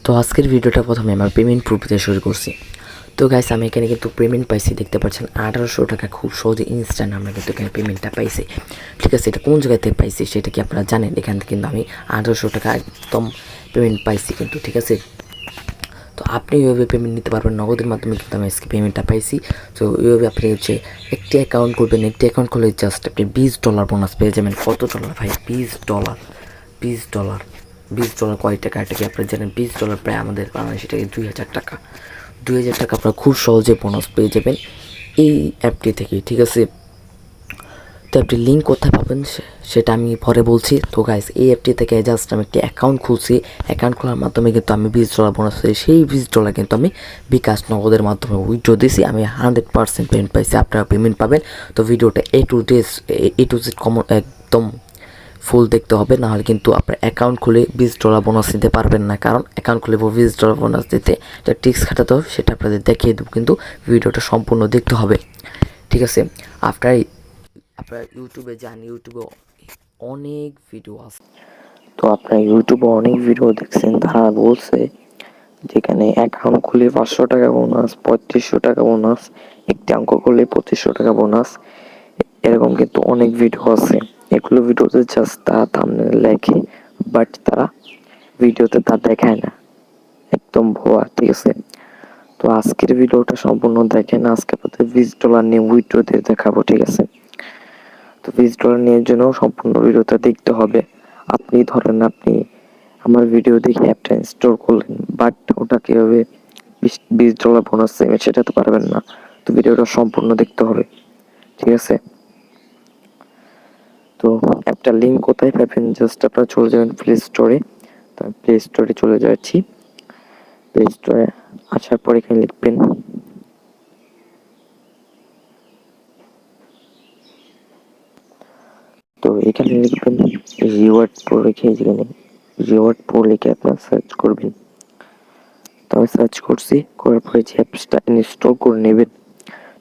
তো আজকের ভিডিওটা প্রথমে আমার পেমেন্ট প্রুফ দিয়ে শুরু করছি। তো গাইস আমি এখানে কিন্তু পেমেন্ট পাইছি, দেখতে পাচ্ছেন 1800 টাকা খুব সহজে ইনস্ট্যান্ট আমরা কিন্তু এখানে পেমেন্টটা পাইছি। ঠিক আছে, এটা কোন জায়গা থেকে পাইছি সেটা কি আপনারা জানেন? এখান থেকে কিন্তু আমি 1800 টাকা একদম পেমেন্ট পাইছি কিন্তু, ঠিক আছে। তো আপনি এইভাবে পেমেন্ট নিতে পারবেন, নগদের মাধ্যমে কিন্তু আমি আজকে পেমেন্টটা পাইছি। তো এইভাবে আপনি হচ্ছে একটি অ্যাকাউন্ট করবেন, একটি অ্যাকাউন্ট খুলে জাস্ট আপনি $20 বোনাস পেয়ে যাবেন। কত ডলার ভাই? $20, $20, $20 কয় টাকা? এটা কি আপনারা জানেন? $20 প্রায় আমাদের বাংলাদেশি টাকায় 2000 টাকা। 2000 টাকা আপনারা খুব সহজে বোনাস পেয়ে যাবেন এই অ্যাপটি থেকে, ঠিক আছে। তো অ্যাপটির লিঙ্ক কোথায় পাবেন সেটা আমি পরে বলছি। তো গাইস এই অ্যাপটি থেকে জাস্ট আমি একটি অ্যাকাউন্ট খুলছি। অ্যাকাউন্ট খোলার মাধ্যমে কিন্তু আমি $20 বোনাস পাই। সেই $20 কিন্তু আমি বিকাশ নগদের মাধ্যমে উইথড্র দিয়েছি। আমি 100% পেমেন্ট পাইছি, আপনারা পেমেন্ট পাবেন। তো ভিডিওটা A to Z কমন একদম ফুল দেখতে হবে, নাহলে কিন্তু আপনার অ্যাকাউন্ট খুলে $20 বোনাস নিতে পারবেন না। কারণ অ্যাকাউন্ট খুলে $20 বোনাস দিতে একটা ট্রিক্স খাটাতে হবে, সেটা আপনাদের দেখিয়ে দেবো, কিন্তু ভিডিওটা সম্পূর্ণ দেখতে হবে, ঠিক আছে। আপনার ইউটিউবে যান, ইউটিউবে অনেক ভিডিও আছে। তো আপনার ইউটিউবে অনেক ভিডিও দেখছেন, তারা বলছে যেখানে অ্যাকাউন্ট খুলে 500 টাকা বোনাস, 3500 টাকা বোনাস, একটি অঙ্ক করলে 2500 টাকা বোনাস। এরকম কিন্তু অনেক ভিডিও আছে। এগুলো ভিডিওতে জাস্ট তারা থাম্বনেল লেখে, বাট তারা ভিডিওতে তা দেখায় না, একদম ভুয়া, ঠিক আছে। তো আজকের ভিডিওটা সম্পূর্ণ দেখেন। আজকে আপনাদের $20 নিয়ে উইথড্র দিয়ে দেখাবো, ঠিক আছে। তো $20 নেওয়ার জন্য সম্পূর্ণ ভিডিওটা দেখতে হবে। আপনি ধরেন আপনি আমার ভিডিও দেখে অ্যাপটা ইনস্টল করলেন, বাট ওটা কীভাবে $20 বোনাস দেবে সেটা তো পারবেন না। তো ভিডিওটা সম্পূর্ণ দেখতে হবে, ঠিক আছে। তো অ্যাপটার লিঙ্ক কোথায় পাবেন? জাস্ট আপনারা চলে যাবেন প্লে স্টোরে। তো আমি প্লে স্টোরে চলে যাচ্ছি। প্লে স্টোরে আসার পর এখানে লিখবেন তো এখানে লিখবেন রিওয়ার্ড প্রো, লিখে যেখানে রিওয়ার্ড প্রো লিখে আপনারা সার্চ করবেন। তো আমি সার্চ করছি, করার পরে যে অ্যাপসটা ইনস্টল করে নেবেন।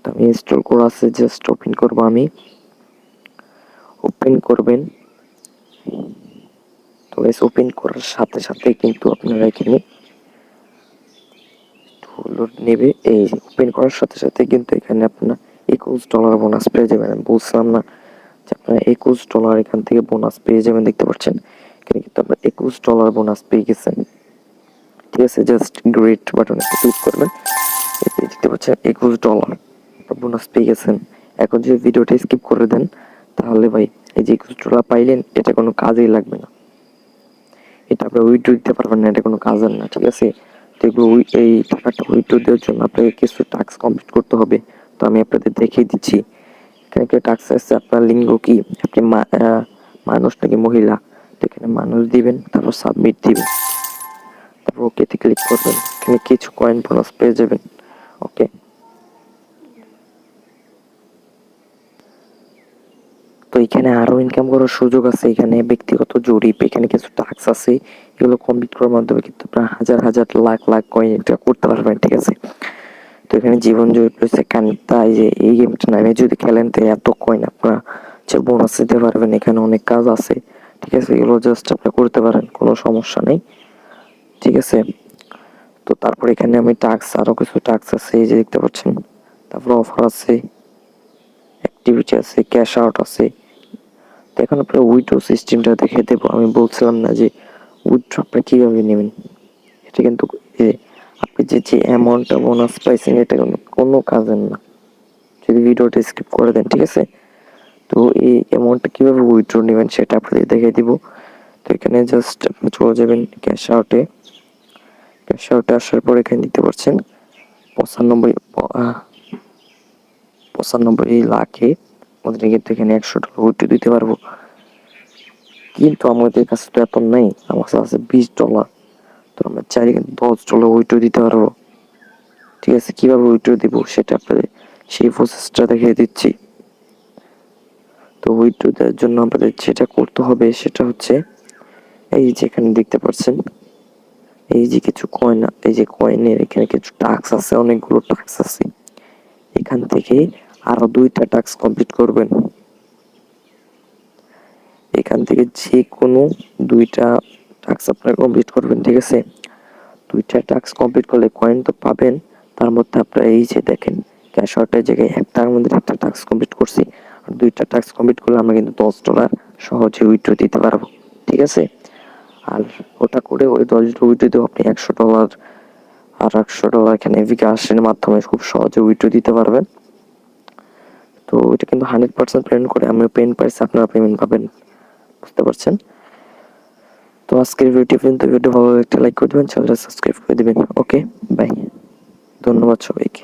তো আমি ইনস্টল করা আছে, জাস্ট ওপেন করবো। আমি ওপেন করবেন। তো ওপেন করার সাথে সাথে কিন্তু আপনারা এখানে লোড নেবে। এই ওপেন করার সাথে সাথে কিন্তু এখানে আপনার $21 বোনাস পেয়ে যাবেন। আমি বলছিলাম না যে আপনারা $21 এখান থেকে বোনাস পেয়ে যাবেন, দেখতে পাচ্ছেন এখানে কিন্তু আপনার $21 বোনাস পেয়ে গেছেন, ঠিক আছে। জাস্ট গ্রেট বাটনে ক্লিক করবেন, দেখতে পাচ্ছেন $21 বোনাস পেয়ে গেছেন। এখন যদি ভিডিওটা স্কিপ করে দেন তাহলে ভাই এই যে $21 পাইলেন, এটা কোনো কাজেই লাগবে না, এটা আপনি উইথড্র দিতে পারবেন না, এটা কোনো কাজের না, ঠিক আছে। তো এগুলো এই টাকাটা উইথড্র দেওয়ার জন্য আপনাকে কিছু টাস্ক কমপ্লিট করতে হবে। তো আমি আপনাদের দেখিয়ে দিচ্ছি। এখানে একটা টাস্ক আছে, আপনার লিঙ্গ কি, আপনি মানুষ নাকি মহিলা। তো এখানে মানুষ দিবেন, তারপর সাবমিট দিবেন, তারপর ওকেতে ক্লিক করবেন। এখানে কিছু কয়েন বোনাস পেয়ে যাবেন, ওকে। তো এখানে আরো ইনকাম করার সুযোগ আছে। এখানে ব্যক্তিগত জরিপ, এখানে কিছু টাস্ক আছে, এগুলো কমপ্লিট করার মাধ্যমে কিন্তু আপনারা হাজার হাজার লাখ লাখ কয়েন এটা করতে পারবেন, ঠিক আছে। তো এখানে জীবন জরিপ রয়েছে, তাই যে এই গেমটা নামে যদি খেলেন তো এত কয়েন আপনারা যে বোনাস দিতে পারবেন। এখানে অনেক কাজ আছে, ঠিক আছে, এগুলো জাস্ট আপনি করতে পারেন, কোনো সমস্যা নেই, ঠিক আছে। তো তারপর এখানে আমি টাস্ক, আরো কিছু টাস্ক আছে, এই যে দেখতে পাচ্ছেন। তারপর অফার আছে, অ্যাক্টিভিটি আছে, ক্যাশ আউট আছে। তো এখন আপনার উইথড্র সিস্টেমটা দেখে দেবো। আমি বলছিলাম না যে উইথড্র আপনি কিভাবে নেবেন, এটা কিন্তু আপনি যে অ্যামাউন্টটা বোনাস পাইছেন এটা কিন্তু কোনো কাজের না যদি ভিডিওটা স্কিপ করে দেন, ঠিক আছে। তো এই অ্যামাউন্টটা কিভাবে উইথড্র নেবেন সেটা আপনাদের দেখিয়ে দিব। তো এখানে জাস্ট আপনি চলে যাবেন ক্যাশ আউটে। ক্যাশ আউটে আসার পর এখানে দিতে পারছেন 95 লাখে আমাদের কিন্তু এখানে $100 উইথড্র দিতে পারবো। কিন্তু আমাদের কাছে তো এত নেই, আমার কাছে আছে $20। তো আমরা চাইলে কিন্তু $10 উইথড্র দিতে পারবো, ঠিক আছে। কিভাবে উইথড্র দিব সেটা আপনাদের সেই প্রসেসটা দেখিয়ে দিচ্ছি। তো উইথড্র দেওয়ার জন্য আমাদের যেটা করতে হবে সেটা হচ্ছে এই যে এখানে দেখতে পাচ্ছেন এই যে কিছু কয়েন, এই যে কয়েনের এখানে কিছু টাস্ক আছে, অনেকগুলো টাস্ক আছে। এখান থেকে আরো 2টা টাস্ক কমপ্লিট করবেন। এখান থেকে যে কোনো 2টা টাস্ক আপনারা কমপ্লিট করবেন, ঠিক আছে। তো 2টা টাস্ক কমপ্লিট করলে কয়েন তো পাবেন। তার মধ্যে আপনারা এই যে দেখেন ক্যাশ আউটের জায়গায় একটার মধ্যে একটা টাস্ক কমপ্লিট করছি, আর 2টা টাস্ক কমপ্লিট করলে আমরা কিন্তু $10 সহজে উইথড্র দিতে পারবো। ঠিক আছে, আর ওটা করে ওই $10 উইথড্র দিয়েও আপনি $100 আর $100 এখানে বিকাশের মাধ্যমে খুব সহজে উইথড্র দিতে পারবেন। তো এটা কিন্তু 100% পেমেন্ট করে আমি পেমেন্ট পাইছি, আপনারা পেমেন্ট পাবেন, বুঝতে পারছেন। তো আজকের ভিডিওটি পর্যন্ত, ভিডিও ভালো লাগলে একটা লাইক করে দেবেন, চ্যানেলটা সাবস্ক্রাইব করে দেবেন। ওকে, বাই, ধন্যবাদ সবাইকে।